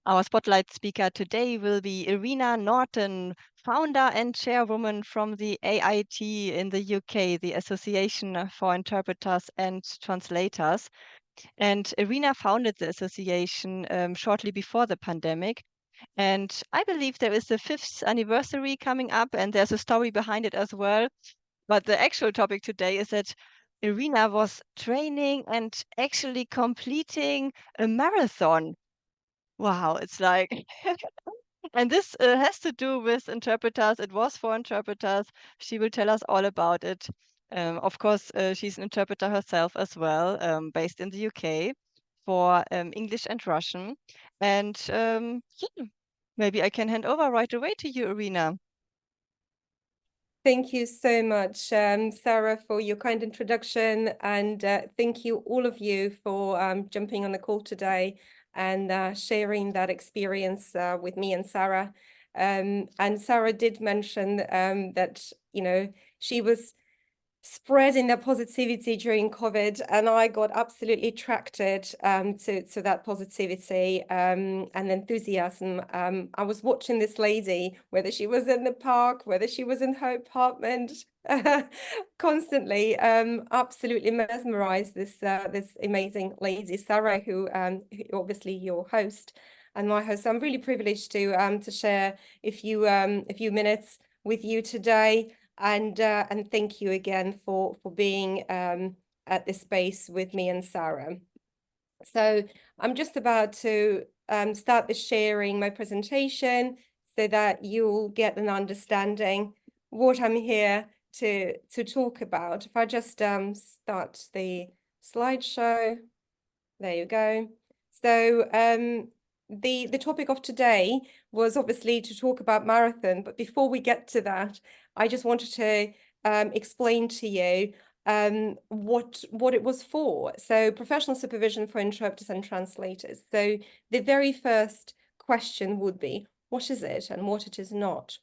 Our spotlight speaker today will be Irina Norton, founder and chairwoman from the AIT in the UK, the Association for Interpreters and Translators. And Irina founded the association shortly before the pandemic. And I believe there is the 5th anniversary coming up, and there's a story behind it as well. But the actual topic today is that Irina was training and actually completing a marathon. Wow, it's like, and this has to do with interpreters. It was for interpreters. She will tell us all about it. Of course, she's an interpreter herself as well, based in the UK for English and Russian. And yeah, maybe I can hand over right away to you, Irina. Thank you so much, Sarah, for your kind introduction. And thank you, all of you, for jumping on the call today and sharing that experience with me and Sarah. And Sarah did mention that, she was spreading that positivity during COVID, and I got absolutely attracted to that positivity and enthusiasm. I was watching this lady, whether she was in the park, whether she was in her apartment, constantly absolutely mesmerized this amazing lady, Sarah, who obviously your host and my host. So I'm really privileged to share a few minutes with you today. And thank you again for being at this space with me and Sarah. So I'm just about to start the sharing my presentation so that you'll get an understanding what I'm here to talk about. If I just start the slideshow, there you go. So the topic of today was obviously to talk about marathon, but before we get to that, I just wanted to explain to you what it was for. So professional supervision for interpreters and translators. So the very first question would be, what is it and what it is not?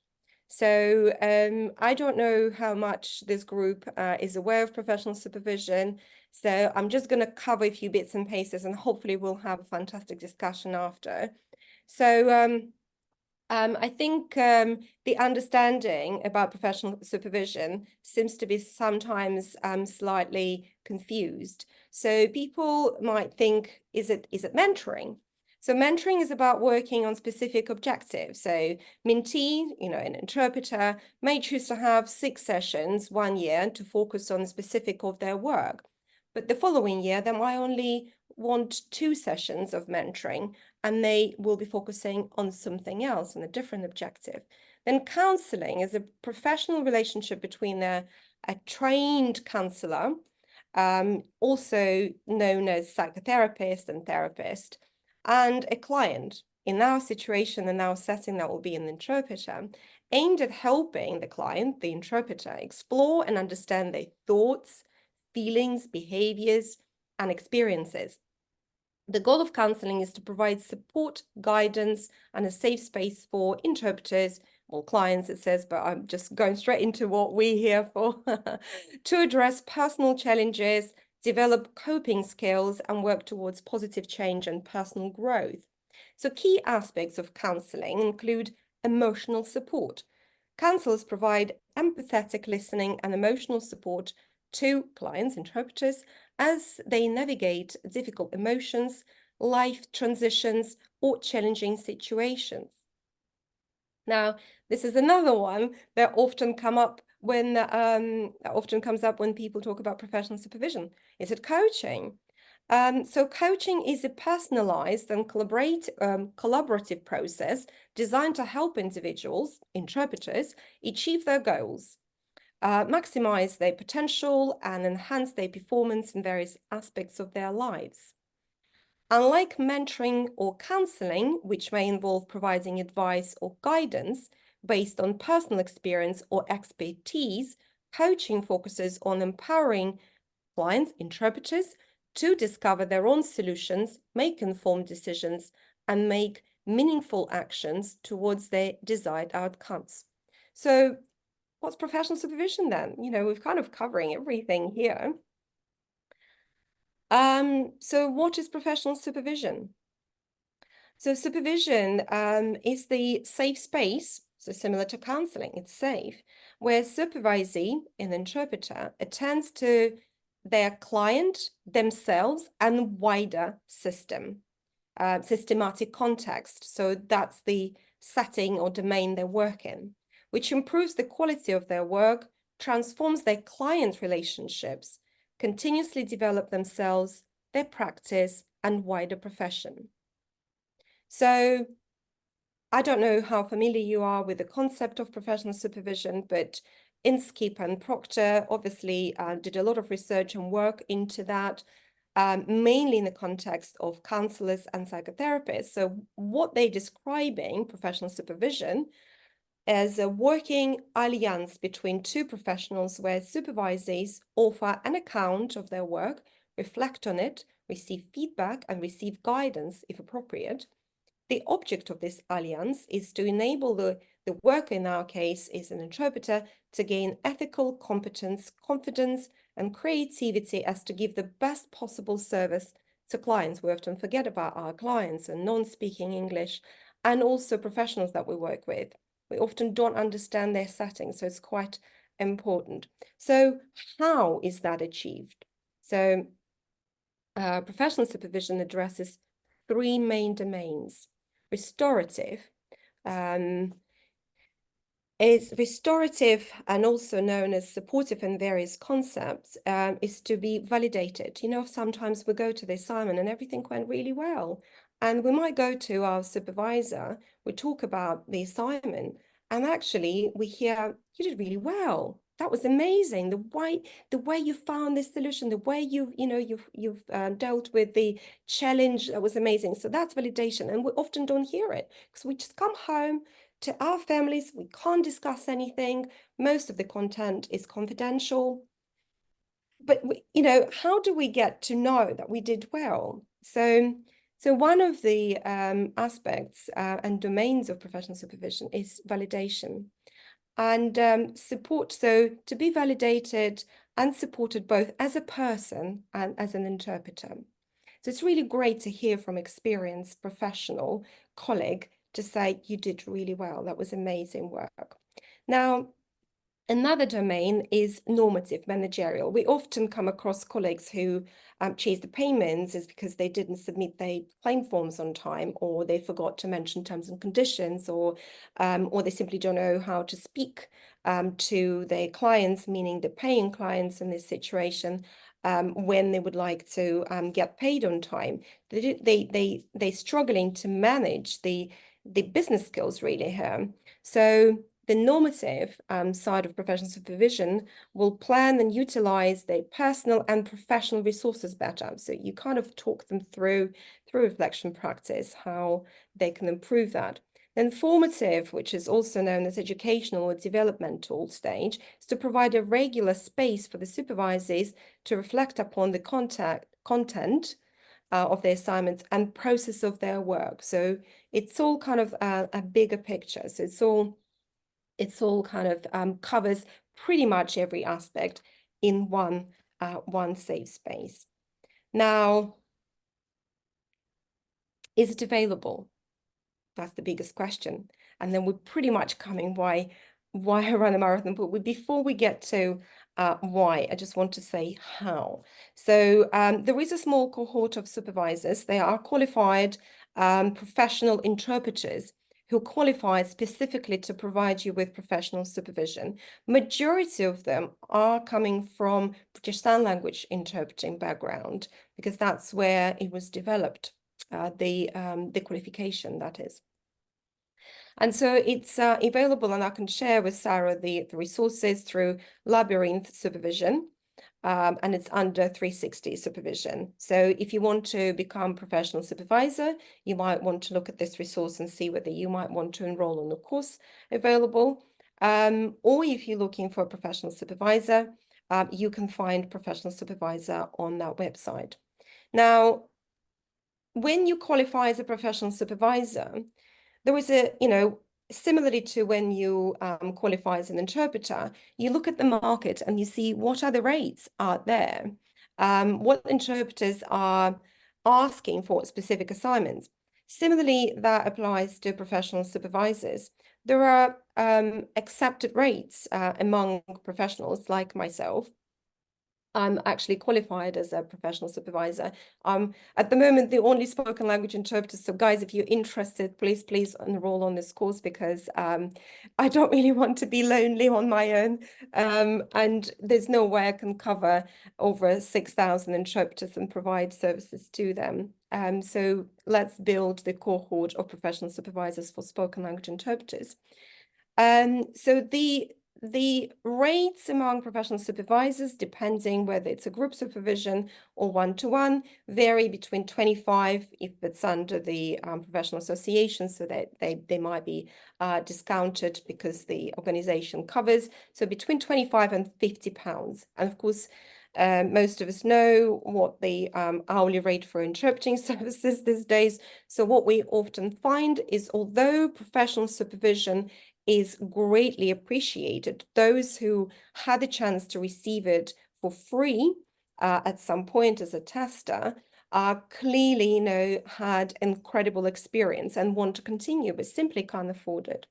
So I don't know how much this group is aware of professional supervision. So I'm just going to cover a few bits and pieces, and hopefully we'll have a fantastic discussion after. So I think the understanding about professional supervision seems to be sometimes slightly confused. So people might think, is it mentoring? So mentoring is about working on specific objectives. So mentee, an interpreter, may choose to have 6 sessions 1 year to focus on a specific of their work. But the following year, they might only want 2 sessions of mentoring, and they will be focusing on something else, on a different objective. Then counseling is a professional relationship between a trained counselor, also known as psychotherapist and therapist, and a client. In our situation, in our setting, that will be an interpreter, aimed at helping the client, the interpreter, explore and understand their thoughts, feelings, behaviors, and experiences. The goal of counseling is to provide support, guidance, and a safe space for interpreters, well, clients, it says, but I'm just going straight into what we're here for, to address personal challenges, develop coping skills, and work towards positive change and personal growth. So key aspects of counseling include emotional support. Counselors provide empathetic listening and emotional support to clients, interpreters, as they navigate difficult emotions, life transitions, or challenging situations. Now, this is another one that often comes up when people talk about professional supervision. Is it coaching? So coaching is a personalized and collaborative process designed to help individuals, interpreters, achieve their goals, maximize their potential, and enhance their performance in various aspects of their lives. Unlike mentoring or counseling, which may involve providing advice or guidance based on personal experience or expertise, coaching focuses on empowering clients, interpreters, to discover their own solutions, make informed decisions, and make meaningful actions towards their desired outcomes. So what's professional supervision then? We've kind of covering everything here. So what is professional supervision? So supervision is the safe space, so similar to counseling, it's safe, where supervisee, an interpreter, attends to their client, themselves, and wider systematic context. So that's the setting or domain they work in, which improves the quality of their work, transforms their client relationships, continuously develop themselves, their practice, and wider profession. So I don't know how familiar you are with the concept of professional supervision, but Inskip and Proctor obviously did a lot of research and work into that, mainly in the context of counselors and psychotherapists. So what they're describing professional supervision as a working alliance between two professionals where supervisees offer an account of their work, reflect on it, receive feedback, and receive guidance if appropriate. The object of this alliance is to enable the worker, in our case is an interpreter, to gain ethical competence, confidence, and creativity as to give the best possible service to clients. We often forget about our clients and non-speaking English, and also professionals that we work with. We often don't understand their settings, so it's quite important. So how is that achieved? So professional supervision addresses three main domains. Restorative is restorative, and also known as supportive in various concepts, is to be validated. You know, sometimes we go to the assignment and everything went really well, and we might go to our supervisor, we talk about the assignment, and actually we hear, you did really well. That was amazing. The way you found this solution, the way you've dealt with the challenge, that was amazing. So that's validation, and we often don't hear it because we just come home to our families. We can't discuss anything. Most of the content is confidential. But how do we get to know that we did well? So one of the aspects and domains of professional supervision is validation and support. So to be validated and supported both as a person and as an interpreter. So it's really great to hear from experienced professional colleague to say, you did really well. That was amazing work. Now, another domain is normative, managerial. We often come across colleagues who chase the payments is because they didn't submit their claim forms on time, or they forgot to mention terms and conditions, or they simply don't know how to speak to their clients, meaning the paying clients in this situation, when they would like to get paid on time. They're struggling to manage the business skills really here. So the normative side of professional supervision will plan and utilize their personal and professional resources better. So you kind of talk them through reflection practice, how they can improve that. Then formative, which is also known as educational or developmental stage, is to provide a regular space for the supervisors to reflect upon the content of their assignments and process of their work. So it's all kind of a bigger picture. So it's all kind of covers pretty much every aspect in one safe space. Now, is it available? That's the biggest question. And then we're pretty much coming why I run a marathon. But before we get to why, I just want to say how. So there is a small cohort of supervisors. They are qualified professional interpreters who qualify specifically to provide you with professional supervision. Majority of them are coming from British Sign Language interpreting background, because that's where it was developed, the qualification, that is. And so it's available, and I can share with Sarah the resources through Labyrinth Supervision, and it's under 360 Supervision. So if you want to become professional supervisor, you might want to look at this resource and see whether you might want to enroll on the course available. Or if you're looking for a professional supervisor, you can find professional supervisor on that website. Now, when you qualify as a professional supervisor, there is similarly to when you qualify as an interpreter, you look at the market and you see what other rates are there, what interpreters are asking for specific assignments. Similarly, that applies to professional supervisors. There are accepted rates among professionals like myself. I'm actually qualified as a professional supervisor. At the moment, the only spoken language interpreter. So guys, if you're interested, please enroll on this course, because I don't really want to be lonely on my own. And there's no way I can cover over 6,000 interpreters and provide services to them. So let's build the cohort of professional supervisors for spoken language interpreters. So the rates among professional supervisors, depending whether it's a group supervision or one-to-one, vary between 25 if it's under the professional association, so that they might be discounted because the organization covers. So between 25 and £50. And of course, most of us know what the hourly rate for interpreting services these days. So what we often find is, although professional supervision is greatly appreciated, those who had the chance to receive it for free at some point as a tester clearly, had incredible experience and want to continue, but simply can't afford it.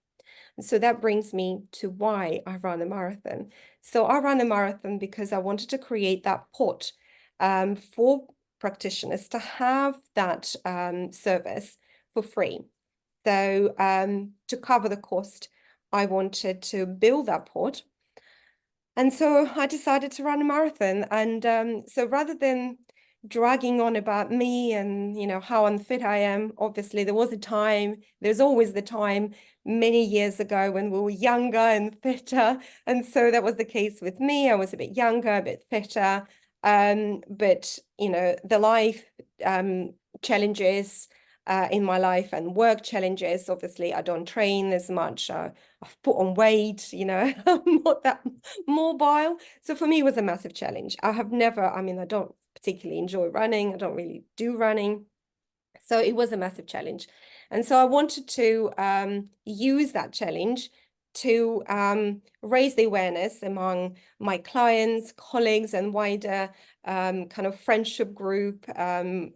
And so that brings me to why I run a marathon. So I ran a marathon because I wanted to create that pot for practitioners to have that service for free. So to cover the cost, I wanted to build that pot. And so I decided to run a marathon. And so rather than dragging on about me and, how unfit I am, obviously there's always the time many years ago when we were younger and fitter. And so that was the case with me. I was a bit younger, a bit fitter. But, the life challenges in my life and work challenges. Obviously, I don't train as much. I've put on weight, I'm not that mobile. So for me, it was a massive challenge. I don't particularly enjoy running. I don't really do running. So it was a massive challenge. And so I wanted to use that challenge to raise the awareness among my clients, colleagues, and wider kind of friendship group, and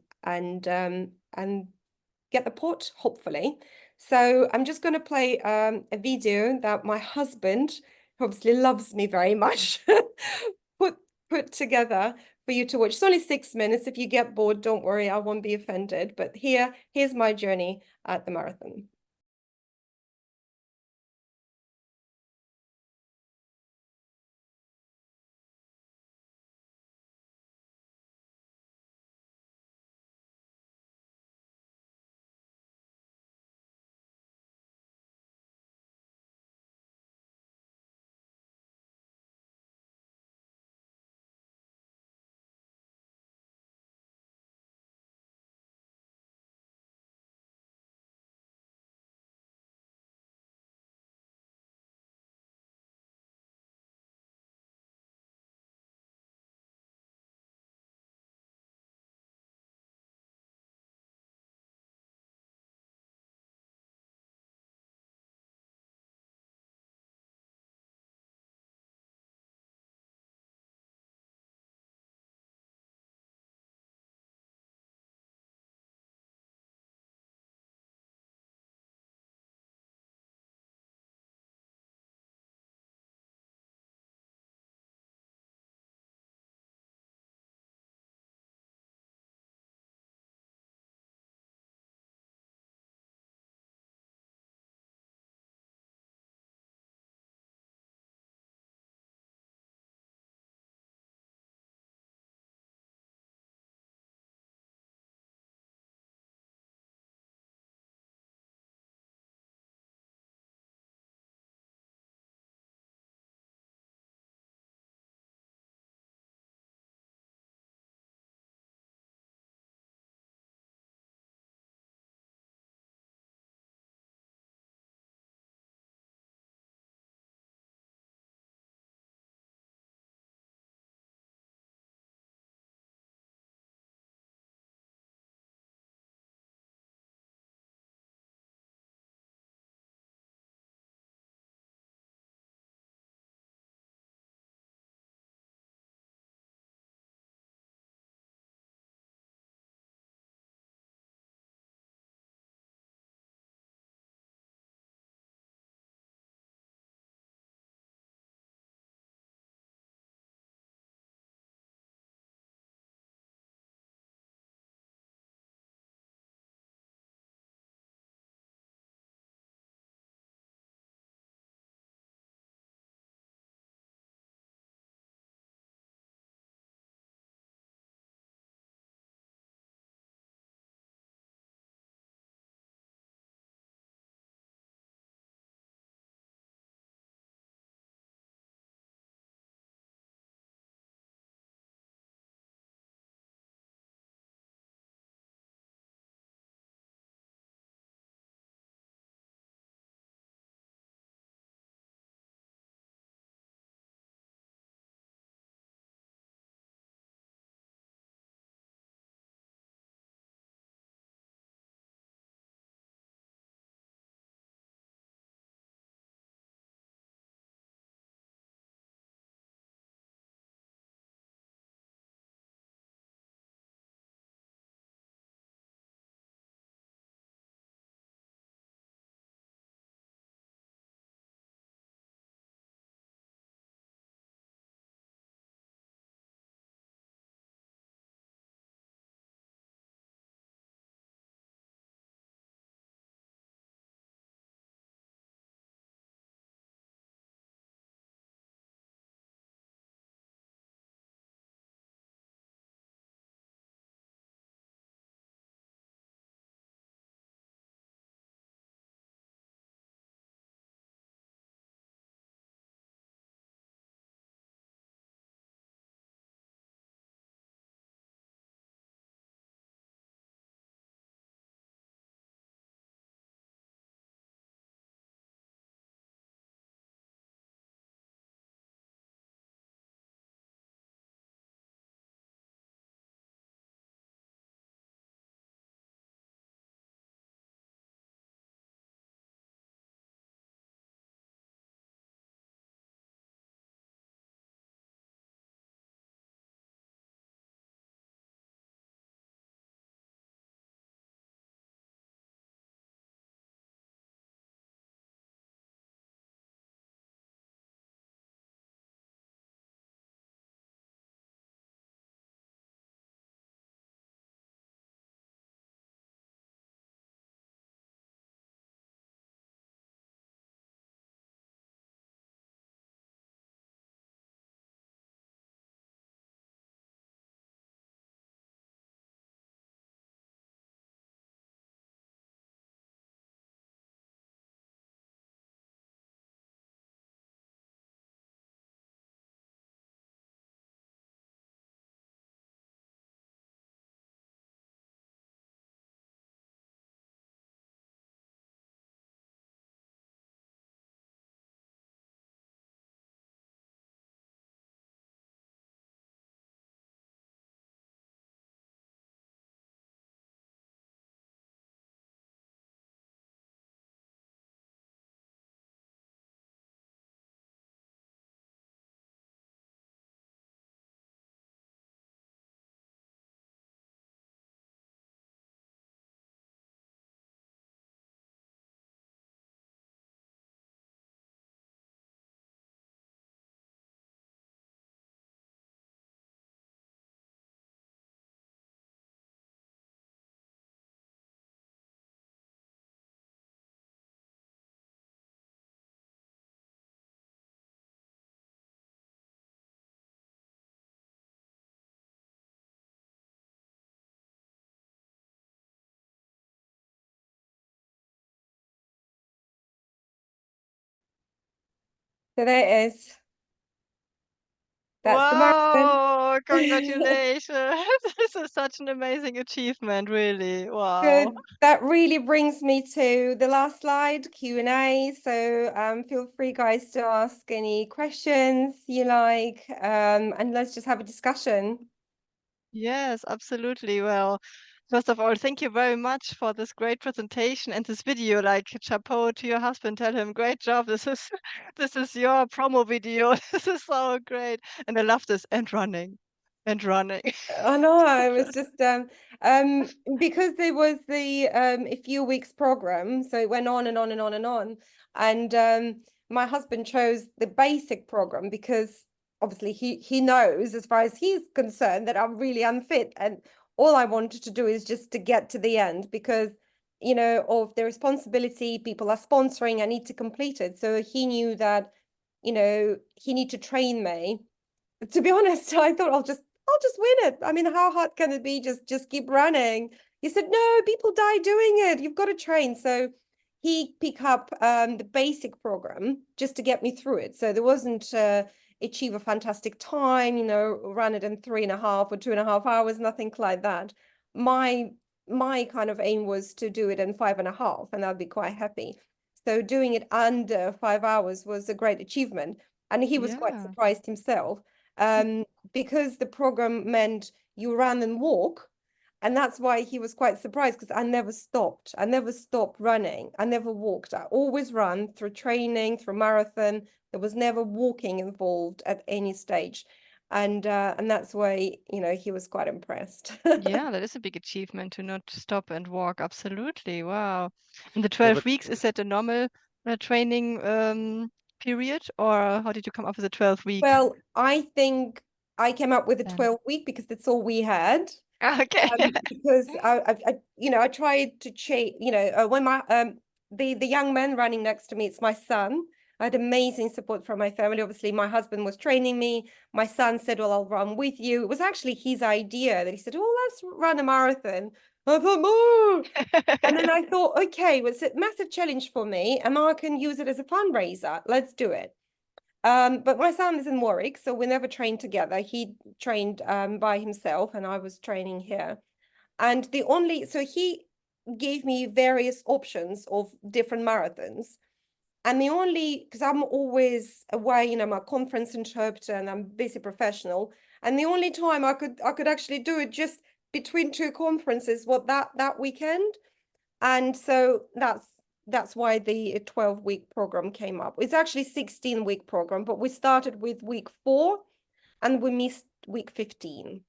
get the pot, hopefully. So I'm just going to play a video that my husband, who obviously loves me very much, put together for you to watch. It's only 6 minutes. If you get bored, don't worry, I won't be offended. But here's my journey at the marathon. So there it is. That's the marathon. Wow, congratulations. This is such an amazing achievement, really. Wow. Good. That really brings me to the last slide, Q&A. So feel free, guys, to ask any questions you like, and let's just have a discussion. Yes, absolutely. Well, first of all, thank you very much for this great presentation and this video. Like, chapeau to your husband. Tell him, great job. This is this is your promo video. This is so great. And I love this. And running. And running. I know, it was just because there was the a few weeks program, so it went on and on and on and on. And my husband chose the basic program because obviously he knows, as far as he's concerned, that I'm really unfit. And all I wanted to do is just to get to the end because, you know, of the responsibility people are sponsoring, I need to complete it. So he knew that, you know, he need to train me. To be honest, I thought I'll just win it. I mean, how hard can it be? Just keep running. He said, no, people die doing it. You've got to train. So he picked up the basic program just to get me through it. So there wasn't achieve a fantastic time, you know, run it in 3.5 or 2.5 hours, nothing like that. My kind of aim was to do it in 5.5, and I'd be quite happy. So doing it under 5 hours was a great achievement. And he was quite Yeah. surprised himself because the program meant you run and walk. And that's why he was quite surprised because I never stopped. I never stopped running. I never walked. I always run through training, through marathon. There was never walking involved at any stage. And that's why, you know, he was quite impressed. Yeah, that is a big achievement to not stop and walk. Absolutely. Wow. And the Yeah, 12 but weeks, is that a normal training period, or how did you come up with a 12-week? Well, I think I came up with a Then? 12-week because that's all we had. Okay. Because you know, I tried to change, you know, when my the young man running next to me, it's my son. I had amazing support from my family. Obviously, my husband was training me. My son said, well, I'll run with you. It was actually his idea that he said, oh, let's run a marathon. I thought, oh. And then I thought, okay, well, it's a massive challenge for me, and I can use it as a fundraiser. Let's do it. But my son is in Warwick, so we never trained together. He trained by himself, and I was training here. And so he gave me various options of different marathons. And because I'm always away, you know, I'm a conference interpreter and I'm a busy professional. And the only time I could actually do it just between two conferences was that weekend. And so that's why the 12-week program came up. It's actually 16-week program, but we started with week 4 and we missed week 15.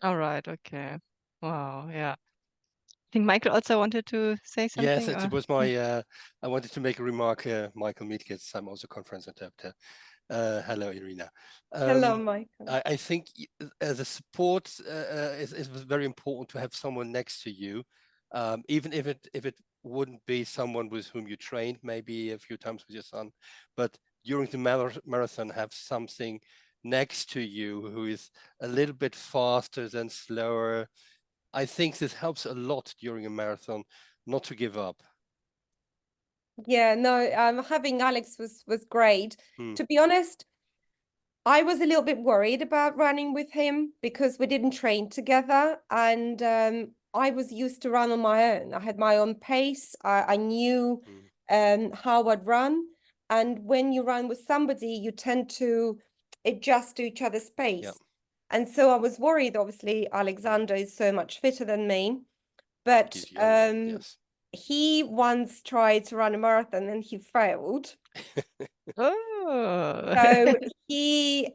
All right. Okay. Wow. Yeah. I think Michael also wanted to say yes, something, it or was my. I wanted to make a remark. Michael Meetkits, I'm also conference interpreter. Hello, Irina. Hello, Michael. I think the support is very important to have someone next to you, even if it wouldn't be someone with whom you trained maybe a few times with your son, but during the marathon have something next to you who is a little bit faster than slower. I think this helps a lot during a marathon not to give up. Yeah, no, having Alex was great. Hmm. To be honest, I was a little bit worried about running with him because we didn't train together, and I was used to run on my own. I had my own pace. I knew how I'd run, and when you run with somebody, you tend to adjust to each other's Yeah. pace. And so I was worried. Obviously, Hmm. Alexander is so much fitter than me, but He's younger. Yes. he once tried to run a marathon and he failed. oh, So he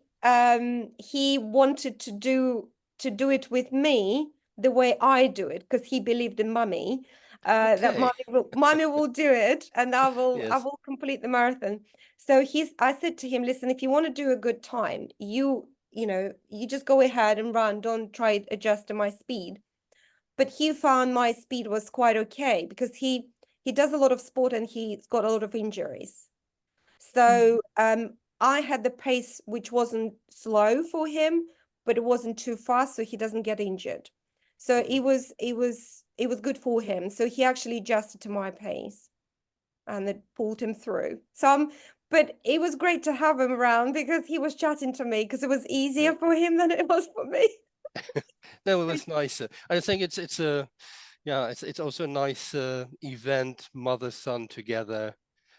wanted to do it with me the way I do it because he believed in mummy. That Okay. mommy will do it and I Yes. will complete the marathon. So I said to him, listen, if you want to do a good time, you know, you just go ahead and run. Don't try to adjust to my speed. But he found my speed was quite okay because he does a lot of sport and he's got a lot of injuries. Mhm. So I had the pace which wasn't slow for him, but it wasn't too fast, so he doesn't get injured. So Mhm. it was good for him. So he actually adjusted to my pace and it pulled him through. So But it was great to have him around because he was chatting to me because it was easier for him than it was for me. No, it was nice. I think it's a it's also a nice event, mother son together,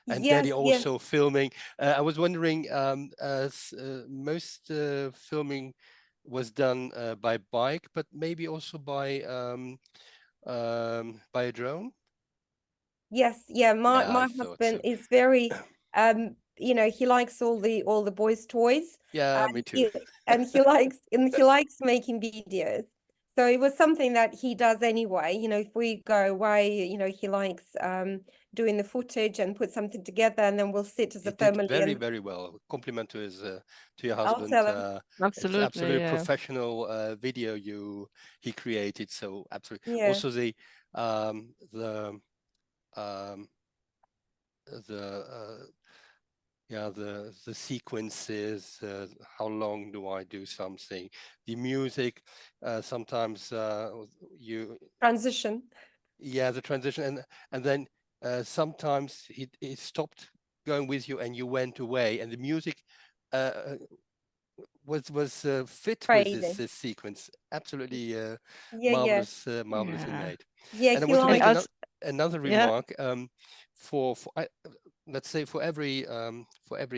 and Yes, daddy yes. also filming. I was wondering, most filming was done by bike, but maybe also by a drone. Yes, yeah, Yeah, I my thought husband so. is very you know, he likes all the boys' toys Yeah, me and too. he likes making videos. So it was something that he does anyway. You know, if we go away, you know, he likes doing the footage and put something together and then we'll sit as He a did family very, and very well. Compliment to your I'll husband. tell him. It's Absolutely, absolutely yeah. professional video he created. So absolutely. Yeah. Also um, the um, the the sequences. How long do I do something? The music. Sometimes you Transition. the transition and then sometimes he stopped going with you and you went away and the music uh, was fit with Crazy. this sequence. Absolutely Yeah, yeah. marvelously Yeah. made. Yeah, And I he want to And make likes also, another yeah, remark let's say for every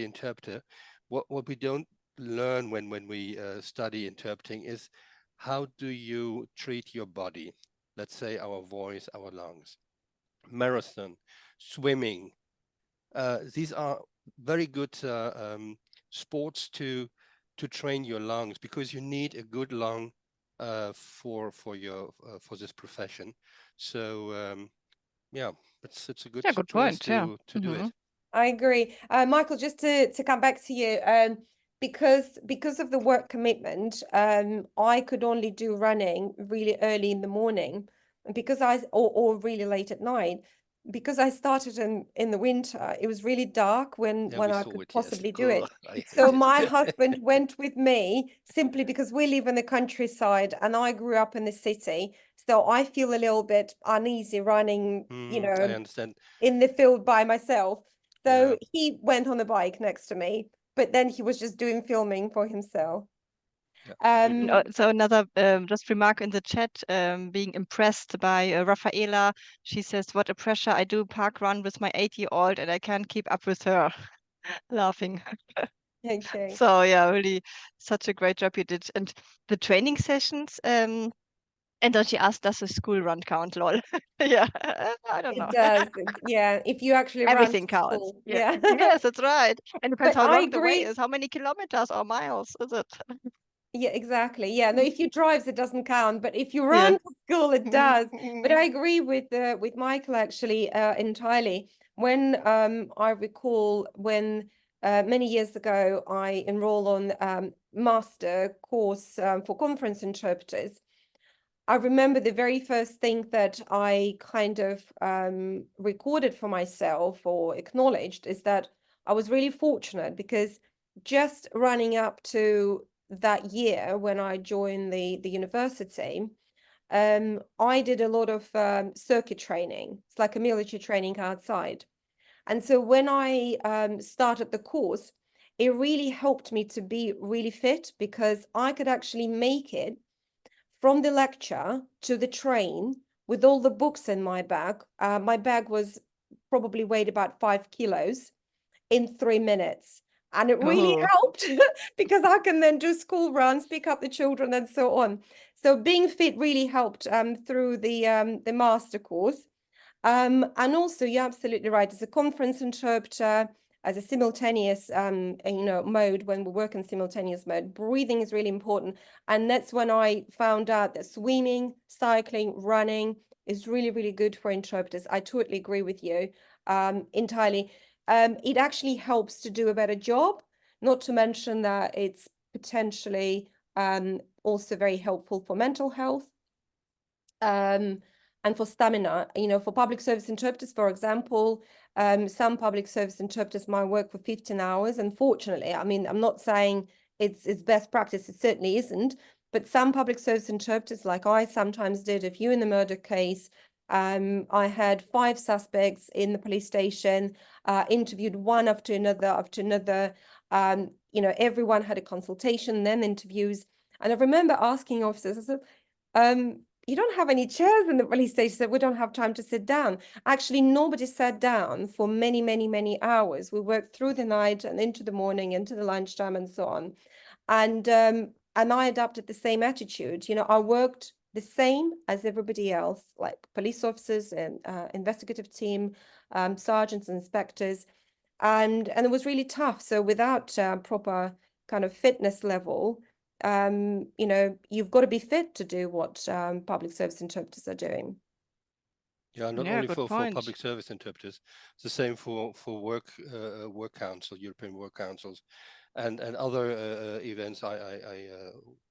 interpreter, what we don't learn when we study interpreting is how do you treat your body, let's say our voice, our lungs. Marathon, swimming, these are very good sports to train your lungs because you need a good lung for this profession. So yeah, it's a good yeah, good choice point. Yeah. to do it. I agree. Michael, just to come back to you, because of the work commitment, I could only do running really early in the morning, and because or really late at night, because I started in the winter, it was really dark Yeah, when we I saw could it. Yes. possibly do Ugh, it. I So hate it. my husband went with me simply because we live in the countryside and I grew up in the city. So I feel a little bit uneasy running, you I know, understand. in the field by myself. Yeah. So he went on the bike next to me, but then he was just doing filming for himself. Yeah, And absolutely. so another just remark in the chat, being impressed by Rafaela. She says, "What a pressure! I do park run with my 8-year-old, and I can't keep up with her." Laughing. Okay. So yeah, really, such a great job you did. And the training sessions. And then she asked, "Does the school run count?" Lol. Yeah, I don't It know. does. Yeah, if you actually run Everything to counts. school. Yeah. Yeah. Yes, that's right. And depends But how I long the way agree. is, how many kilometers or miles is it? Yeah, exactly. Yeah, no, if you drive, it doesn't count, but if you Yeah. run to school, it does. But I agree with Michael actually entirely. When I recall when many years ago I enrolled on master course for conference interpreters. I remember the very first thing that I kind of recorded for myself or acknowledged is that I was really fortunate because just running up to that year when I joined the university, I did a lot of circuit training. It's like a military training outside. And so when I started the course, it really helped me to be really fit because I could actually make it from the lecture to the train with all the books in my bag. My bag was probably weighed about 5 kilos in 3 minutes. And it really Oh. helped because I can then do school runs, pick up the children, and so on. So being fit really helped through the master course. And also, you're absolutely right. As a conference interpreter, as a simultaneous, mode, when we work in simultaneous mode, breathing is really important. And that's when I found out that swimming, cycling, running is really, really good for interpreters. I totally agree with you entirely. It actually helps to do a better job, not to mention that it's potentially also very helpful for mental health. And for stamina, for public service interpreters, for example, some public service interpreters might work for 15 hours. Unfortunately, I mean, I'm not saying it's best practice, it certainly isn't, but some public service interpreters, like I sometimes did, if you're in the murder case, I had 5 suspects in the police station, interviewed one after another. You know, everyone had a consultation, then interviews. And I remember asking officers, I said, you don't have any chairs in the police station, so we don't have time to sit down. Actually, nobody sat down for many, many, many hours. We worked through the night and into the morning, into the lunchtime and so on. And I adopted the same attitude. You know, I worked the same as everybody else, like police officers and investigative team, sergeants, inspectors. And it was really tough. So without proper kind of fitness level, you know, you've got to be fit to do what public service interpreters are doing. Yeah, not Yeah, only good for point. public service interpreters, it's the same for work council, European work councils, and other events I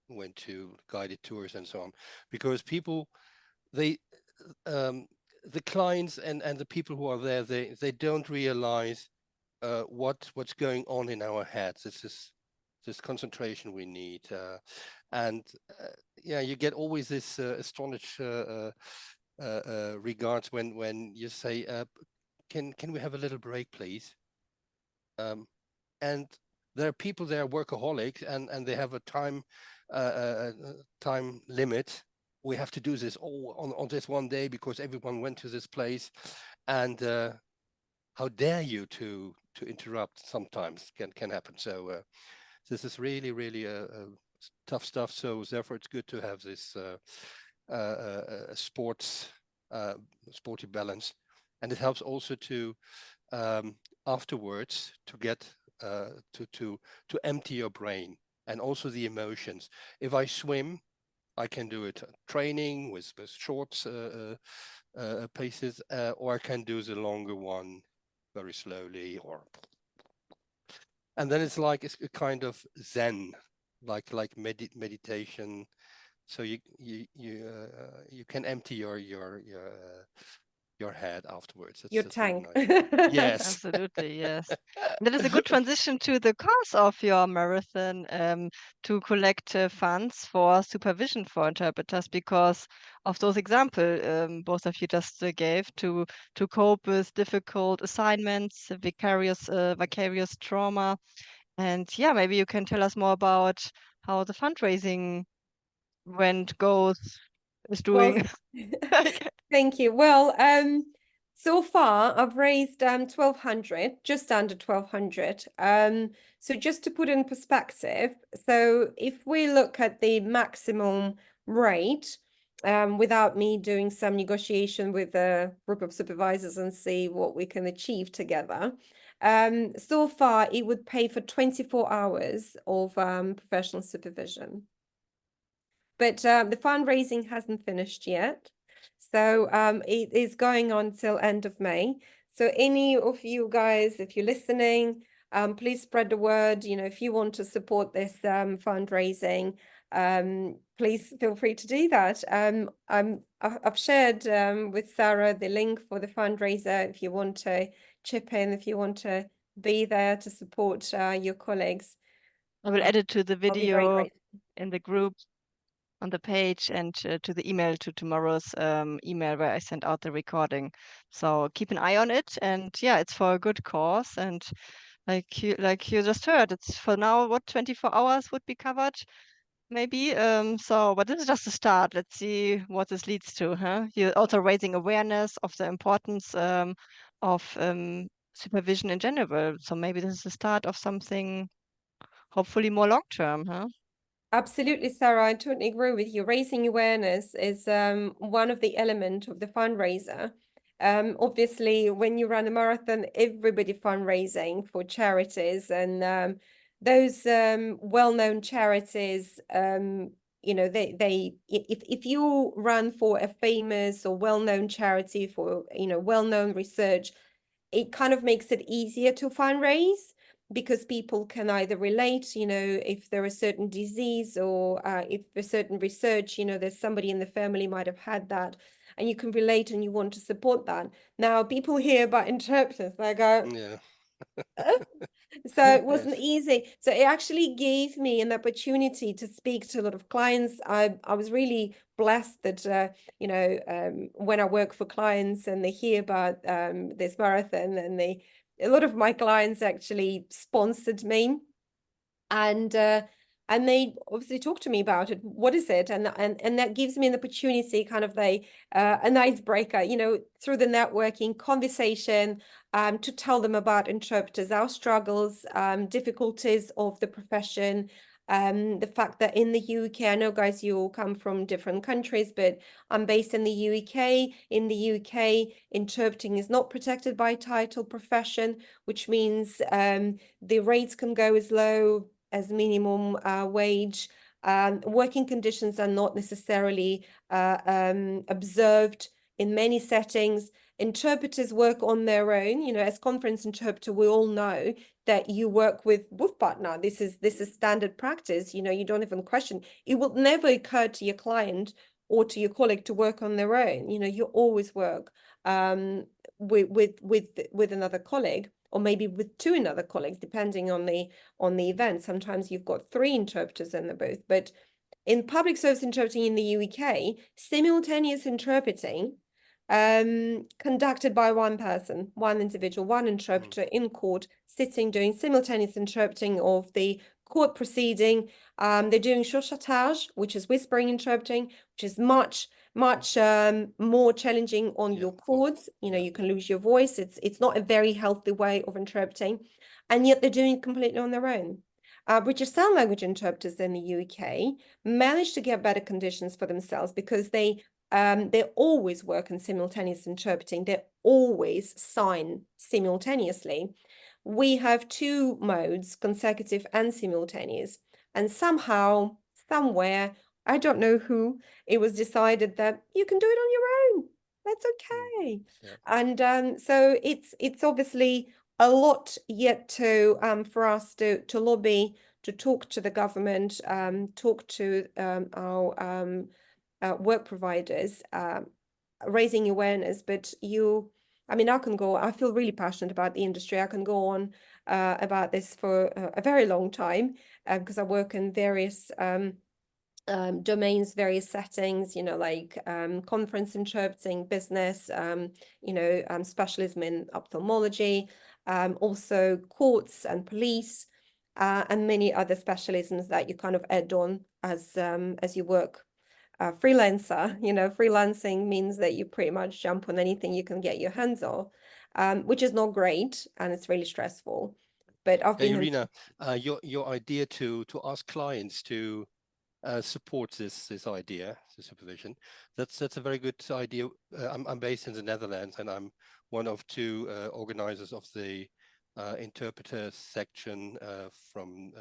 went to, guided tours and so on, because people, they the clients and the people who are there, they don't realize what's going on in our heads. It's this concentration we need, and yeah, you get always this astonished regards when you say, can we have a little break, please? And there are people there, workaholics, and they have a time limit. We have to do this all on this one day because everyone went to this place, and how dare you to interrupt? Sometimes can happen. So this is really tough stuff. So therefore, it's good to have this sporty balance, and it helps also to afterwards to get to empty your brain and also the emotions. If I swim, I can do it training with short paces, or I can do the longer one very slowly, and then it's like it's a kind of zen, like meditation. So you can empty your head afterwards. Your That's really tank. nice. Yes. Absolutely, yes. That is a good transition to the cause of your marathon, to collect funds for supervision for interpreters because of those examples both of you just gave to cope with difficult assignments, vicarious trauma. And yeah, maybe you can tell us more about how the fundraising is Well, doing. thank you. Well, so far I've raised 1,200, just under 1,200. So just to put in perspective, so if we look at the maximum rate, without me doing some negotiation with a group of supervisors and see what we can achieve together, so far it would pay for 24 hours of professional supervision. But the fundraising hasn't finished yet. So it is going on till end of May. So any of you guys, if you're listening, please spread the word. You know, if you want to support this fundraising, please feel free to do that. I've shared with Sarah the link for the fundraiser if you want to chip in, if you want to be there to support your colleagues. I will add it to the I'll be very video grateful. in the group on the page and to the email to tomorrow's email where I sent out the recording. So keep an eye on it. And yeah, it's for a good cause. And like you just heard, it's for now what 24 hours would be covered, maybe. So, but this is just a start. Let's see what this leads to, huh? You're also raising awareness of the importance of supervision in general. So maybe this is the start of something hopefully more long term, huh? Absolutely, Sarah. I totally agree with you. Raising awareness is one of the elements of the fundraiser. Obviously, when you run a marathon, everybody fundraising for charities, and those well-known charities, you know, if you run for a famous or well-known charity for, you know, well-known research, it kind of makes it easier to fundraise because people can either relate, you know, if there is certain disease or if there's certain research, you know, there's somebody in the family might have had that and you can relate and you want to support that. Now, people hear about interpreters, they go, Yeah. So it wasn't easy. So it actually gave me an opportunity to speak to a lot of clients. I was really blessed that when I work for clients and they hear about this marathon, and a lot of my clients actually sponsored me, and they obviously talk to me about it. What is it? And that gives me an opportunity, kind of an icebreaker, through the networking conversation, to tell them about interpreters, our struggles, difficulties of the profession. The fact that in the UK, I know, guys, you all come from different countries, but I'm based in the UK. In the UK, interpreting is not protected by title profession, which means the rates can go as low as minimum wage. Working conditions are not necessarily observed in many settings. Interpreters work on their own. As conference interpreter, we all know that you work with partner. This is standard practice. You don't even question. It will never occur to your client or to your colleague to work on their own. You always work with another colleague, or maybe with two another colleagues, depending on the event. Sometimes you've got 3 interpreters in the booth. But in public service interpreting in the UK, simultaneous interpreting conducted by one person, one individual, one interpreter in court, sitting, doing simultaneous interpreting of the court proceeding. They're doing chuchotage, which is whispering interpreting, which is much more challenging on your cords. You can lose your voice. It's not a very healthy way of interpreting, and yet they're doing it completely on their own. British Sign Language interpreters in the UK managed to get better conditions for themselves because they always work in simultaneous interpreting. They always sign simultaneously. We have 2 modes, consecutive and simultaneous. And somehow, somewhere, I don't know who, it was decided that you can do it on your own. That's okay. And so it's obviously a lot yet to for us to lobby, to talk to the government, talk to our work providers, raising awareness. But I feel really passionate about the industry. I can go on about this for a very long time, because I work in various domains, various settings, like conference interpreting, business, specialism in ophthalmology, also courts and police, and many other specialisms that you kind of add on as you work. Freelancer, freelancing means that you pretty much jump on anything you can get your hands on, which is not great, and it's really stressful. But I've been Irina, your idea to ask clients to support this idea, the supervision, that's a very good idea. I'm based in the Netherlands, and I'm one of 2 organizers of the interpreter section from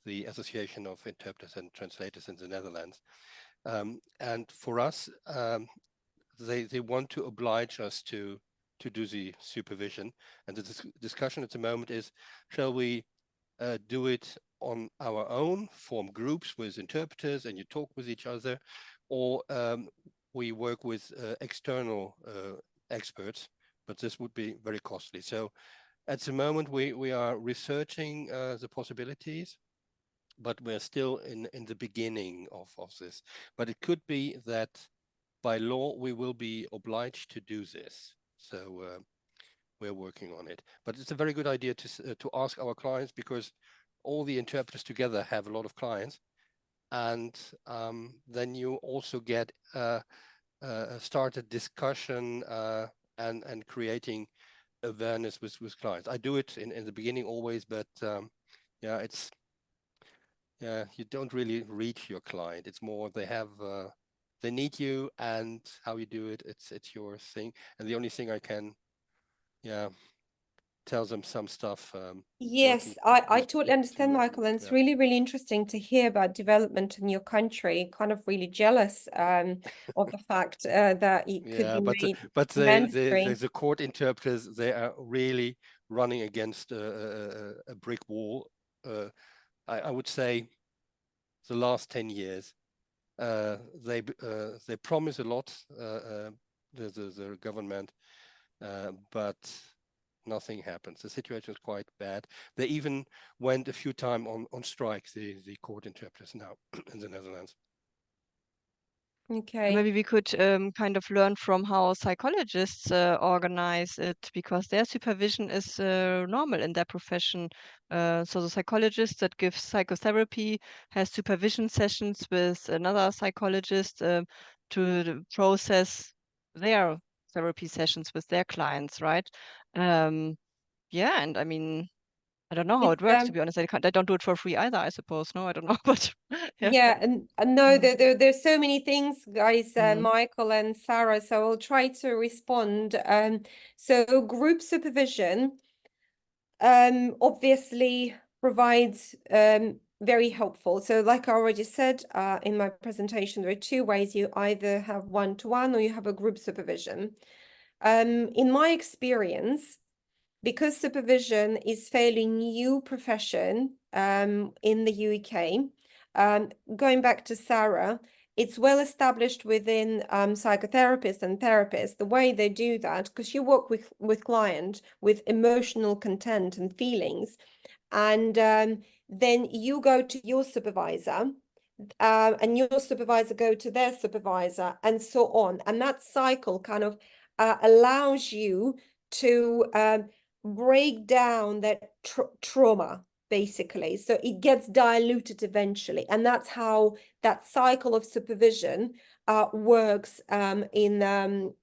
the Association of Interpreters and Translators in the Netherlands. And for us, they want to oblige us to do the supervision. And the discussion at the moment is, shall we do it on our own, form groups with interpreters and you talk with each other, or we work with external experts, but this would be very costly. So at the moment we are researching the possibilities, but we're still in the beginning of this. But it could be that by law we will be obliged to do this. So we're working on it. But it's a very good idea to ask our clients, because all the interpreters together have a lot of clients, and then you also get start a discussion and creating awareness with clients. I do it in the beginning always, but you don't really reach your client. It's more they need you, and how you do it, it's your thing. And the only thing I can tell them some stuff. Yes, I totally understand, Michael, and it's really, really interesting to hear about development in your country. Kind of really jealous of the fact that it could be made mandatory. The court interpreters, they are really running against a brick wall. I would say the last 10 years. They promise a lot, the government, but nothing happens. The situation is quite bad. They even went a few times on strike, the court interpreters now in the Netherlands. Okay. Maybe we could kind of learn from how psychologists organize it, because their supervision is normal in their profession. So the psychologist that gives psychotherapy has supervision sessions with another psychologist to process their therapy sessions with their clients, right? Yeah, and I mean, I don't know how it It's works, to be honest. I don't do it for free either, I suppose. No, I don't know, but yeah. yeah, and no, Mm. there's so many things, guys, Mm. Michael and Sarah, so I'll try to respond. So group supervision obviously provides very helpful. So like I already said in my presentation, there are two ways. You either have one-to-one or you have a group supervision. In my experience, because supervision is fairly new profession in the UK, going back to Sarah, it's well established within psychotherapists and therapists, the way they do that, because you work with client with emotional content and feelings, and then you go to your supervisor, and your supervisor go to their supervisor, and so on. And that cycle kind of allows you to break down that trauma, basically. So it gets diluted eventually. And that's how that cycle of supervision works in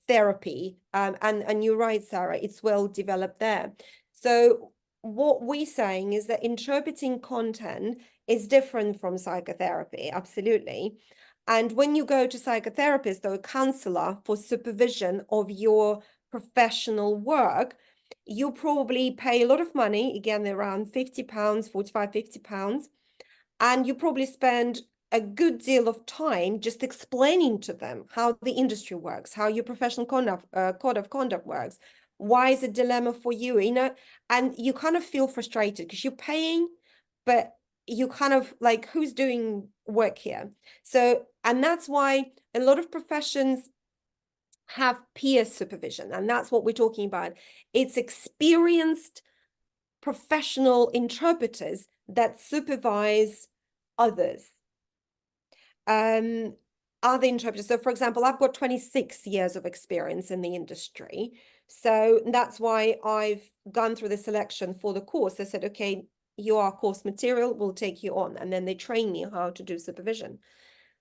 therapy. And you're right, Sarah, it's well developed there. So what we're saying is that interpreting content is different from psychotherapy, absolutely. And when you go to psychotherapist or a counselor for supervision of your professional work, you probably pay a lot of money, again, around £50, 45, £50, and you probably spend a good deal of time just explaining to them how the industry works, how your professional code of conduct works. Why is it a dilemma for you, and you kind of feel frustrated because you're paying, but you kind of like, who's doing work here? So, and that's why a lot of professions have peer supervision, and that's what we're talking about. It's experienced professional interpreters that supervise others. Other interpreters. So for example, I've got 26 years of experience in the industry. So that's why I've gone through the selection for the course. They said, okay, you are course material, we'll take you on. And then they train me how to do supervision.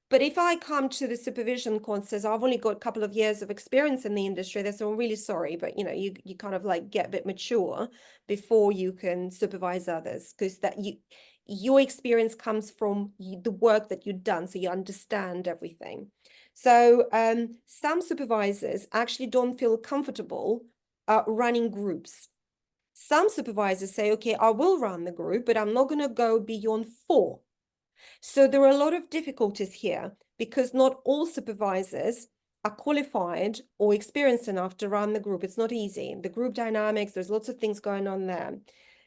But if I come to the supervision course, says I've only got a couple of years of experience in the industry, they say, I'm really sorry, but you kind of like get a bit mature before you can supervise others, because your experience comes from the work that you've done, so you understand everything. So some supervisors actually don't feel comfortable running groups. Some supervisors say, okay, I will run the group, but I'm not going to go beyond 4. So there are a lot of difficulties here because not all supervisors are qualified or experienced enough to run the group. It's not easy. The group dynamics, there's lots of things going on there.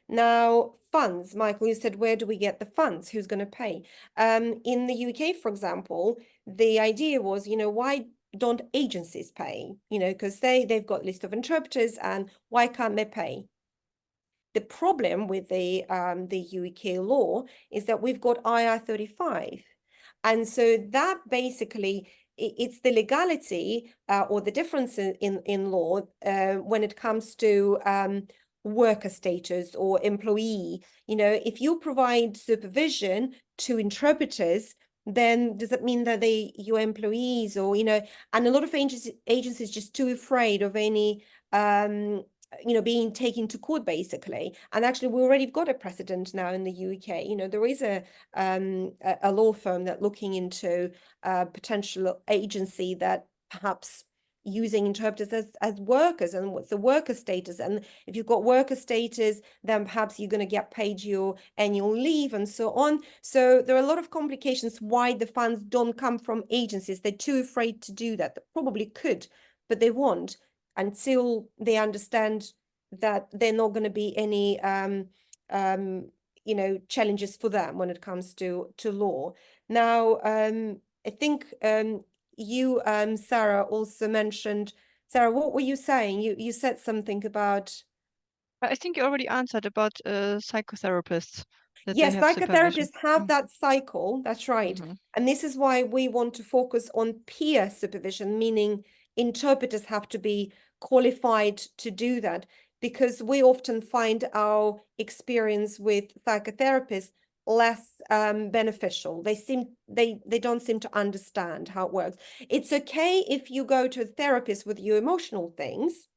Now, funds, Michael, you said, where do we get the funds? Who's going to pay? In the UK, for example, the idea was, why don't agencies pay? Because they've got a list of interpreters, and why can't they pay? The problem with the UK law is that we've got IR35. And so that basically, it's the legality or the difference in law when it comes to worker status or employee. If you provide supervision to interpreters, then does that mean that your employees or, and a lot of agencies just too afraid of any being taken to court, basically. And actually, we already got a precedent now in the UK. There is a law firm that looking into potential agency that perhaps using interpreters as workers, and what's the worker status. And if you've got worker status, then perhaps you're going to get paid your annual leave and so on. So there are a lot of complications why the funds don't come from agencies. They're too afraid to do that. They probably could, but they won't until they understand that they're not going to be any challenges for them when it comes to law. Now, I think you, Sarah, also mentioned Sarah, what were you saying? You said something about. I think you already answered about psychotherapists, that they Yes, have supervision. psychotherapists have that cycle. That's right. Mhm. And this is why we want to focus on peer supervision, meaning interpreters have to be qualified to do that, because we often find our experience with psychotherapists less beneficial. They don't seem to understand how it works. It's okay if you go to a therapist with your emotional things.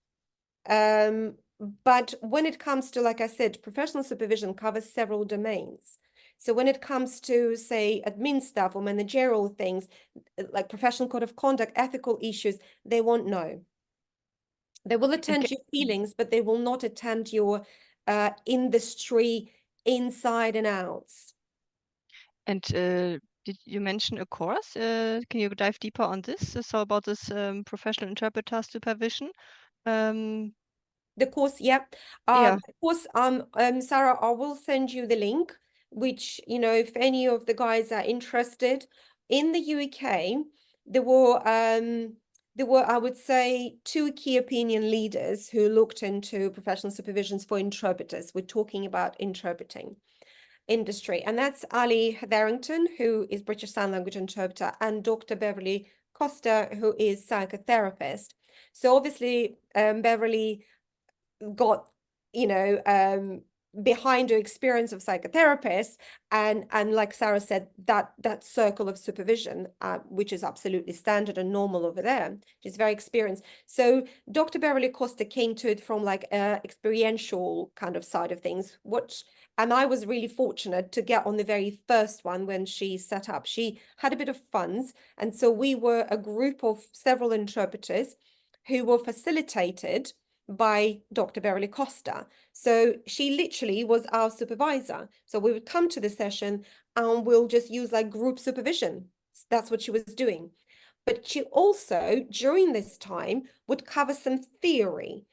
But when it comes to, like I said, professional supervision covers several domains. So when it comes to, say, admin stuff or managerial things, like professional code of conduct, ethical issues, they won't know. They will attend your feelings, but they will not attend your industry inside and outs. And did you mention a course? Can you dive deeper on this? So about this professional interpreter supervision? The course, yeah. Yeah. Of course, Sarah, I will send you the link, which, you know, if any of the guys are interested. In the UK, there were, I would say, two key opinion leaders who looked into professional supervisions for interpreters. We're talking about interpreting industry, and that's Ali Hetherington, who is British Sign Language interpreter, and Dr. Beverly Costa, who is psychotherapist. So obviously, Beverly got, you know, behind her experience of psychotherapists, and like Sarah said, that circle of supervision, which is absolutely standard and normal over there. She's very experienced. So Dr. Beverly Costa came to it from like a experiential kind of side of things, and I was really fortunate to get on the very first one when she set up. She had a bit of funds, and so we were a group of several interpreters who were facilitated by Dr. Beverly Costa. So she literally was our supervisor. So we would come to the session and we'll just use like group supervision. That's what she was doing. But she also, during this time, would cover some theory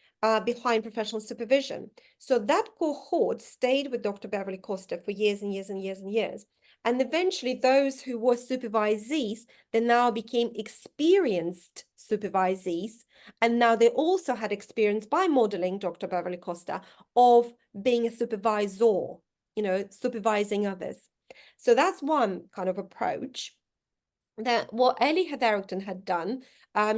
behind professional supervision. So that cohort stayed with Dr. Beverly Costa for years and years and years and years. And eventually those who were supervisees, they now became experienced supervisees. And now they also had experience by modeling Dr. Beverly Costa of being a supervisor, you know, supervising others. So that's one kind of approach. That what Ellie Hetherington had done,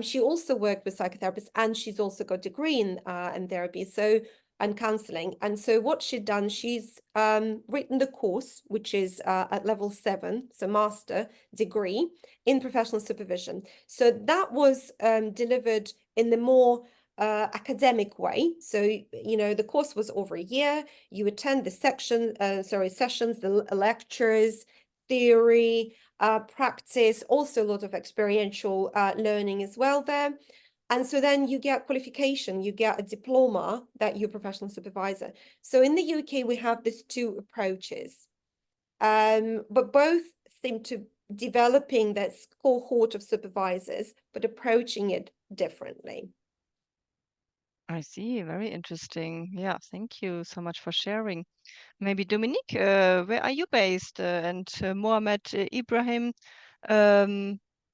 she also worked with psychotherapists, and she's also got a degree in therapy, so, and counseling. And so what she'd done, she's written the course, which is at level 7, so master degree in professional supervision. So that was delivered in the more academic way. So, you know, the course was over a year. You attend the sessions, the lectures, theory, practice, also a lot of experiential learning as well there. And so then you get qualification, you get a diploma that you're a professional supervisor. So in the UK, we have these two approaches, but both seem to developing this cohort of supervisors, but approaching it differently. I see. Very interesting. Yeah, thank you so much for sharing. Maybe Dominique, where are you based? And Mohammed Ibrahim,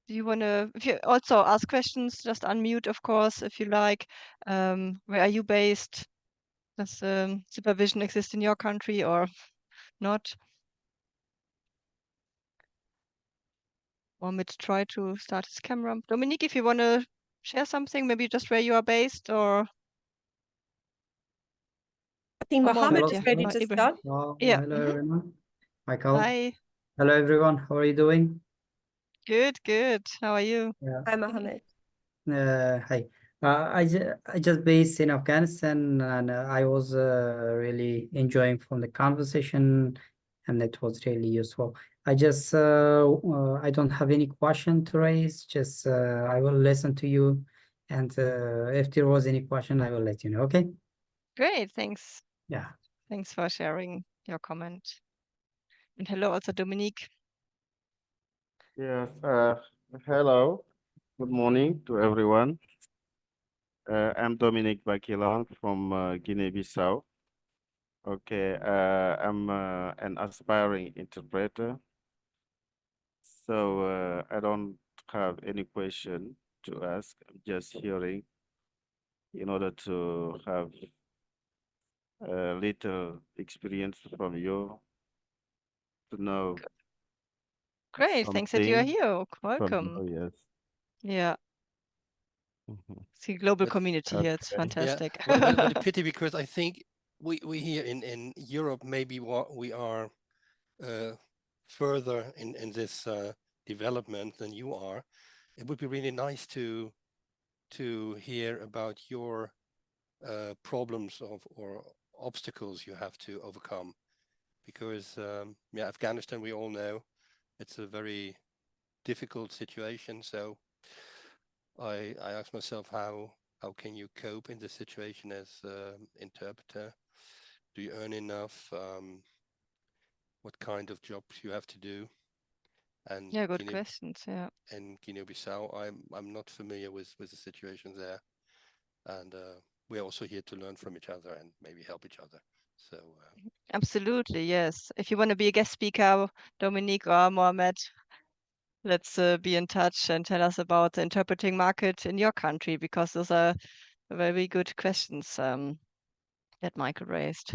do you want to, if you also ask questions, just unmute, of course, if you like. Where are you based? Does supervision exist in your country or not? Mohammed try to start his camera. Dominique, if you want to share something, maybe just where you are based, or I think Mohammed Mohammed, is yeah, ready or to Ibrahim. start. Yeah. Hello everyone. Michael. Hi. Hello everyone. How are you doing? Good, good. How are you? Yeah. Hi, Mohammed. Hi. I just based in Afghanistan, and I was really enjoying from the conversation, and it was really useful. I don't have any question to raise. Just I will listen to you, and if there was any question, I will let you know. Okay? Great, thanks. Yeah. Thanks for sharing your comment. And hello also Dominique. Yes, hello, good morning to everyone. I'm Dominic Bakilan from Guinea-Bissau. Okay, I'm an aspiring interpreter. So I don't have any question to ask, I'm just hearing in order to have a little experience from you, to know Great. Thanks that you are something here. from Welcome. you, yes. Yeah. Mhm. It's a global But- community here. It's Okay. fantastic. What a pity, because I think we here in Europe maybe we are further in this development than you are. It would be really nice to hear about your problems or obstacles you have to overcome, because yeah, Afghanistan, we all know it's a very difficult situation. So I ask myself, how can you cope in this situation as interpreter? Do you earn enough? What kind of jobs you have to do? And Yeah, good questions. Yeah. in Guinea-Bissau, I'm not familiar with the situation there, and we're also here to learn from each other and maybe help each other. So Absolutely, yes. If you want to be a guest speaker, Dominique or Mohammed, let's be in touch and tell us about the interpreting market in your country, because those are very good questions that Michael raised.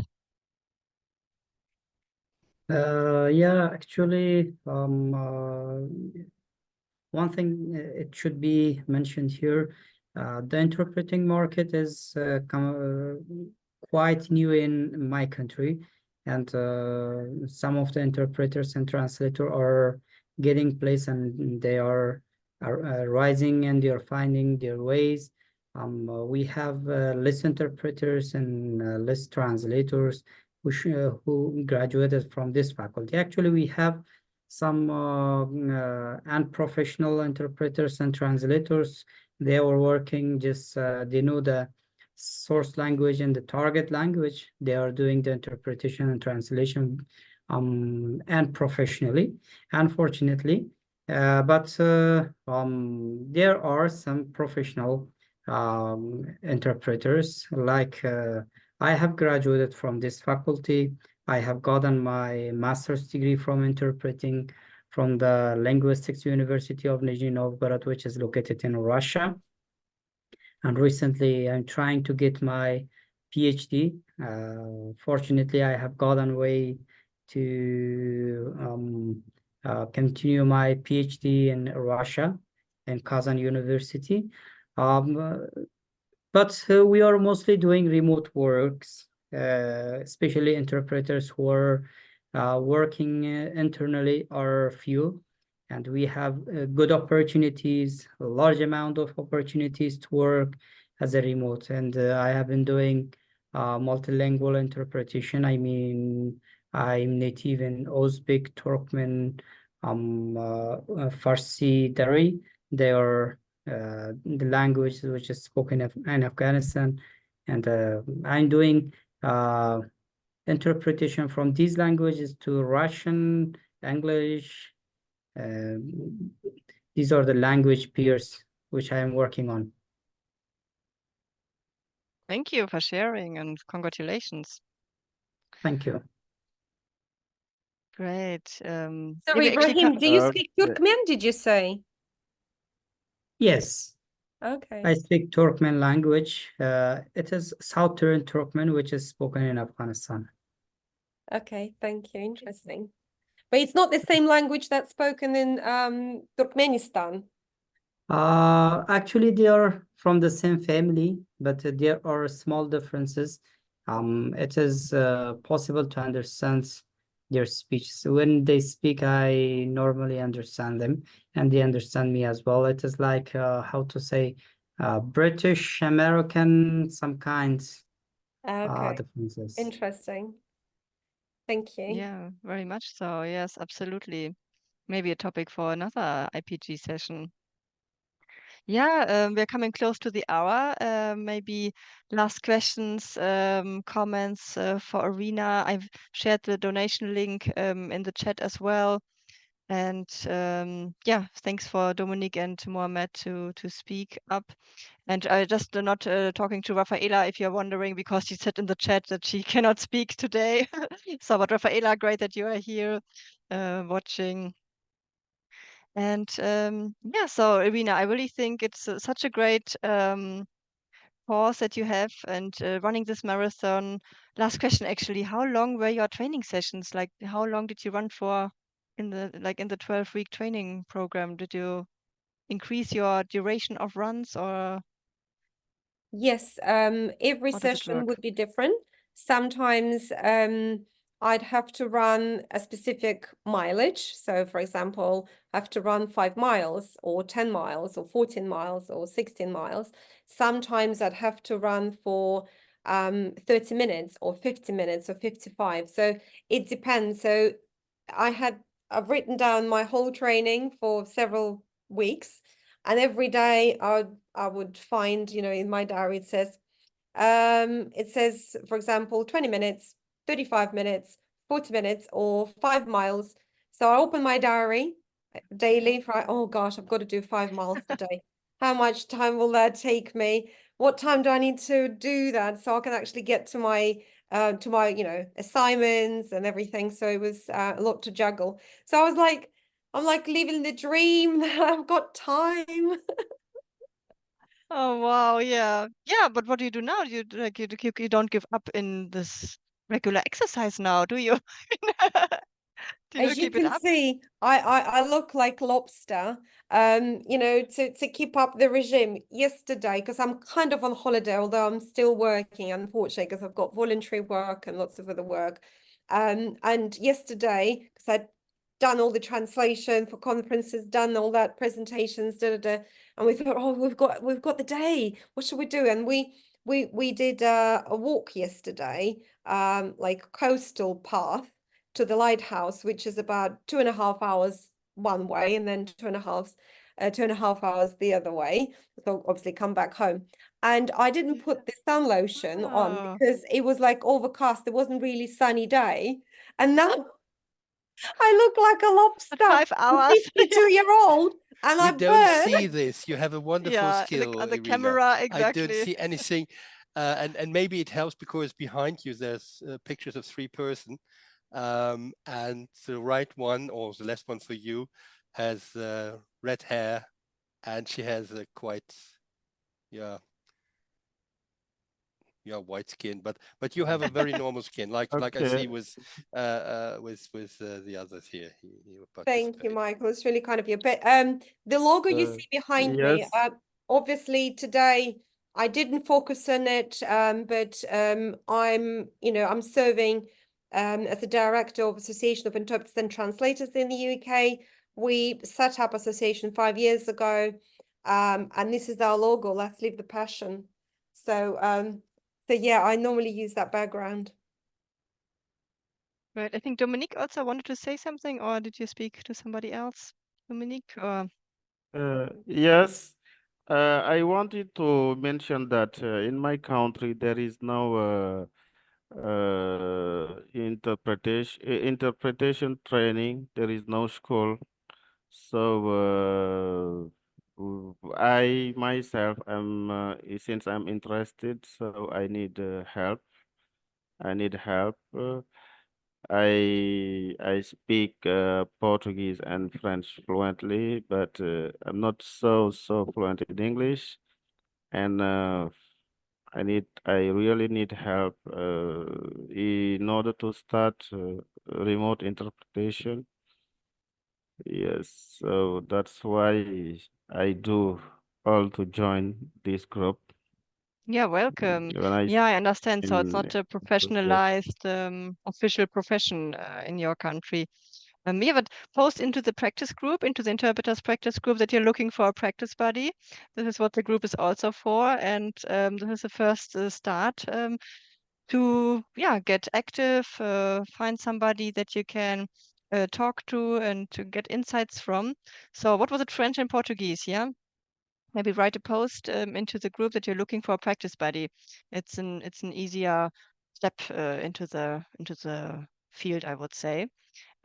Yeah, actually, one thing it should be mentioned here, the interpreting market is quite new in my country, and some of the interpreters and translators are getting place, and they are rising, and they are finding their ways. We have less interpreters and less translators who graduated from this faculty. Actually, we have some unprofessional interpreters and translators. They were working just they know the source language and the target language. They are doing the interpretation and translation and professionally, unfortunately. But there are some professional interpreters, like I have graduated from this faculty. I have gotten my master's degree from interpreting from the Linguistics University of Nizhny Novgorod, which is located in Russia. And recently I'm trying to get my PhD. Fortunately, I have gotten way to continue my PhD in Russia, in Kazan University. But we are mostly doing remote works, especially interpreters who are working internally are few, and we have good opportunities, a large amount of opportunities to work as a remote. And I have been doing multilingual interpretation. I mean, I'm native in Uzbek, Turkmen, Farsi, Dari. They are the language which is spoken in Afghanistan, and I'm doing interpretation from these languages to Russian, English. These are the language peers which I am working on. Thank you for sharing, and congratulations. Thank you. Great. Sorry, maybe actually Ibrahim, do you Okay. speak Turkmen, did you say? Yes, Okay. I speak Turkmen language. It is Southern Turkmen, which is spoken in Afghanistan. Okay, thank you. Interesting. But it's not the same language that's spoken in Turkmenistan. Actually, they are from the same family, but there are small differences. It is possible to understand their speech. So when they speak, I normally understand them, and they understand me as well. It is like how to say, British, American, some kinds Okay, differences. interesting. Thank you. Yeah, very much so. Yes, absolutely. Maybe a topic for another IPG session. Yeah, we're coming close to the hour. Maybe last questions, comments for Irina. I've shared the donation link in the chat as well. And yeah, thanks for Dominique and Mohammed to speak up. And I just not talking to Rafaela, if you're wondering, because she said in the chat that she cannot speak today. So, but Rafaela, great that you are here watching. And yeah, so Irina, I really think it's such a great course that you have and running this marathon. Last question, actually, how long were your training sessions? Like, how long did you run for in the 12-week training program? Did you increase your duration of runs, or Yes, every how did it session work? would be different. Sometimes I'd have to run a specific mileage. So, for example, I have to run 5 miles or 10 miles or 14 miles or 16 miles. Sometimes I'd have to run for 30 minutes or 50 minutes or 55. So it depends. So I've written down my whole training for several weeks. And every day I would find, in my diary it says, for example, 20 minutes, 35 minutes, 40 minutes, or 5 miles. So I open my diary daily for, oh gosh, I've got to do 5 miles today. How much time will that take me? What time do I need to do that so I can actually get to my assignments and everything. So it was a lot to juggle. So I'm like living the dream that I've got time. Oh wow, yeah, but what do you do now? You don't give up in this regular exercise now, do you? Do you As you keep it can up? see, I look like lobster, to keep up the regime yesterday, because I'm kind of on holiday, although I'm still working, unfortunately, because I've got voluntary work and lots of other work. And yesterday, because I'd done all the translation for conferences, done all that presentations, and we thought, oh, we've got the day. What should we do? And we did a walk yesterday, like coastal path to the lighthouse, which is about 2.5 hours one way, and then 2.5 hours the other way. So obviously come back home. And I didn't put the sun lotion on Oh, because it was like overcast. It wasn't really sunny day. And now I look like a but lobster, 5 hours. 52-year-old, and We I don't burn. see this. You have a wonderful Yeah, skill, on the Irina. camera, I don't exactly. see anything. And maybe it helps because behind you there's pictures of 3 person, and the right one or the left one for you has red hair, and she has a quite white skin, but you have a very normal skin, like I Okay. see with the others here. He Thank you, participate. Michael. It's really kind of you. But the logo you see behind me, Yes. obviously today I didn't focus on it, but I'm serving as the director of Association of Interpreters and Translators in the UK. We set up association 5 years ago, and this is our logo. Let's live the passion. So yeah, I normally use that background. Right. I think Dominique also wanted to say something, or did you speak to somebody else? Dominique, or Yes. I wanted to mention that in my country there is no interpretation training. There is no school. So I myself am since I'm interested, so I need help. I need help. I speak Portuguese and French fluently, but I'm not so fluent in English, and I really need help in order to start remote interpretation. Yes, so that's why I do all to join this group. yeah, welcome. When I Yeah, I understand. So it's not in a association. professionalized official profession in your country. Yeah, but post into the practice group, into the interpreters practice group, that you're looking for a practice buddy. This is what the group is also for, and this is the first start to get active, find somebody that you can talk to and to get insights from. So what was it, French and Portuguese? Yeah, maybe write a post into the group that you're looking for a practice buddy. It's an easier step into the field, I would say.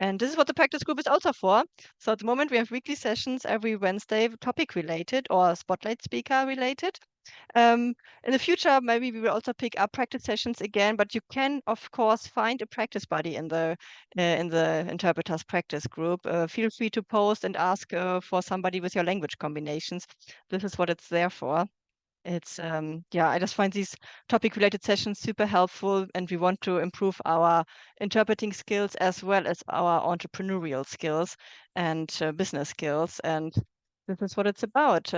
And this is what the practice group is also for. So at the moment, we have weekly sessions every Wednesday, topic related or spotlight speaker related. In the future, maybe we will also pick up practice sessions again, but you can, of course, find a practice buddy in the interpreters practice group. Feel free to post and ask for somebody with your language combinations. This is what it's there for. it's yeah, I just find these topic related sessions super helpful, and we want to improve our interpreting skills as well as our entrepreneurial skills and business skills, and this is what it's about.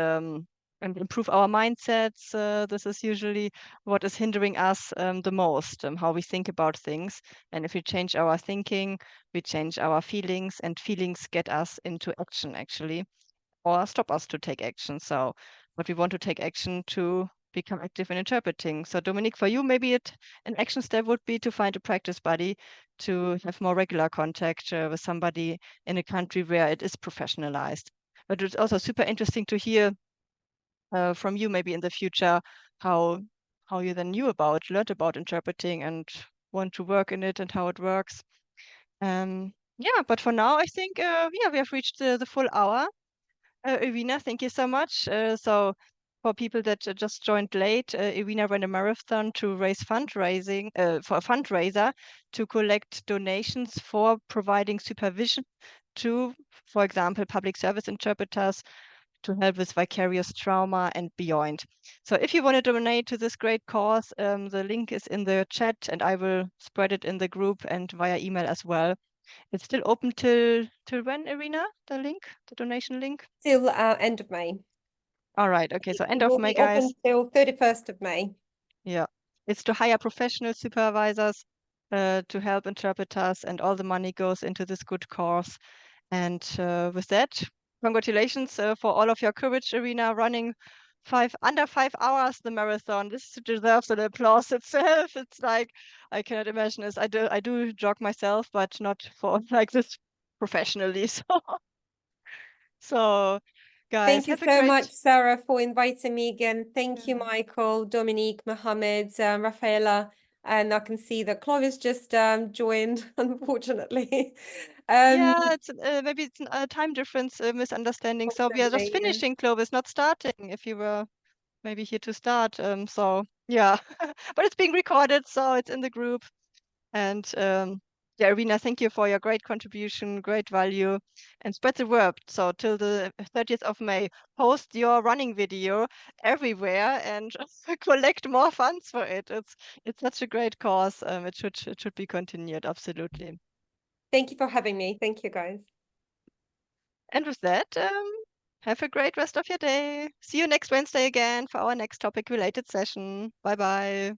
And improve our mindsets. This is usually what is hindering us the most, how we think about things. And if we change our thinking, we change our feelings, and feelings get us into action actually, or stop us to take action. So, but we want to take action to become active in interpreting. So, Dominique, for you, maybe an action step would be to find a practice buddy to have more regular contact with somebody in a country where it is professionalized. But it's also super interesting to hear from you, maybe in the future, how you then learned about interpreting and want to work in it and how it works. Yeah, but for now, I think yeah, we have reached the full hour. Irina, thank you so much. So for people that just joined late, Irina ran a marathon to raise fundraising for a fundraiser to collect donations for providing supervision to, for example, public service interpreters to help with vicarious trauma and beyond. So if you want to donate to this great cause, the link is in the chat, and I will spread it in the group and via email as well. It's still open till when, Irina, the donation link? Till end of May. All right. Okay. So end It of will May, be open guys. till 31st of May. Yeah. It's to hire professional supervisors to help interpreters, and all the money goes into this good cause. And with that, congratulations for all of your courage, Irina, running under 5 hours the marathon. This deserves an applause itself. It's like, I cannot imagine this. I do jog myself, but not for like this professionally. So guys, Thank you have a so great much, Sarah, for inviting me again. Thank you, Michael, Dominique, Mohammed, Rafaela, and I can see that Clovis just joined, unfortunately. Yeah, it's maybe it's a time difference misunderstanding. So we are just Possibly, yeah. finishing, Clovis, not starting. If you were maybe here to start, so yeah, but it's being recorded, so it's in the group. And yeah, Irina, thank you for your great contribution, great value, and spread the word. So till the 30th of May, post your running video everywhere and collect more funds for it. It's such a great cause. It should be continued, absolutely. Thank you for having me. Thank you, guys. And with that, have a great rest of your day. See you next Wednesday again for our next topic related session. Bye bye.